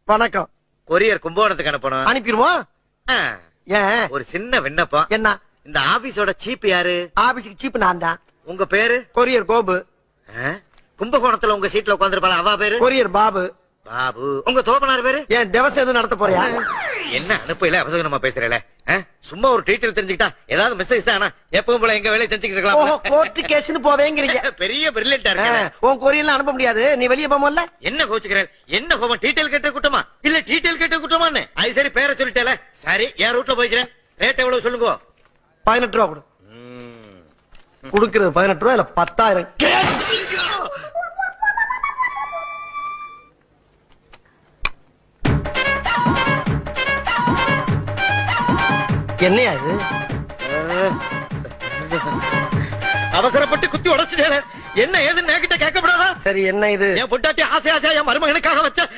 வணக்கம். கொரியர் கும்பகோணத்துக்கு அனுப்பணும். அனுப்பிடுவோம். ஆ, ஏன் ஒரு சின்ன விண்ணப்பம். என்ன? இந்த ஆபீஸோட சீப் யாரு? ஆபீஸுக்கு சீப் நான் தான். உங்க பேரு? கொரியர் கோபு. ஆ, கும்பகோணத்துல உங்க சீட்ல உட்காந்துருப்பாள அவ பேரு? கொரியர் பாபு. பாபு. உங்க தோப்பனார் பேரு? ஏன் திவசம் எதுவும் நடத்த போறியா? என்ன அனுப்பல அவசரமா பேசுறேல? சும்மா ஒரு டீட்டெயில் தெரிஞ்சுக்கிட்டா ஏதாவது மெசேஜ் ஆனா எப்பவும் போல எங்க வேலையை செஞ்சுக்கிட்டு ஓஹோ, இருக்கலாம். கோர்ட்டு கேஸ்னு போவேங்கிறீங்க. பெரிய பிரில்லியண்டா இருக்கு. உன் கொரியர்லாம் அனுப்ப முடியாது. நீ வெளியே போமல்ல. என்ன கோச்சுக்கிறேன்? என்ன கோபம்? டீட்டெயில் கேட்ட குற்றமா இல்ல டீட்டெயில் கேட்ட குற்றமான்னு? அது சரி, பேரை சொல்லிட்டேல. சரி, என் ரூட்ல போய்க்கிறேன். ரேட் எவ்வளவு சொல்லுங்க. 18 ரூபா கொடு. குடுக்கிறது 18 ரூபா இல்ல 10,000. என்னையா இது? அவசரப்பட்டு குத்தி உடைச்சிட்டேன். என்ன ஏதுன்னு என்கிட்ட கேட்கப்படாதா? சரி, என்ன இது? என் பொட்டாட்டி ஆசை ஆசையா என் மருமகனுக்காக வச்ச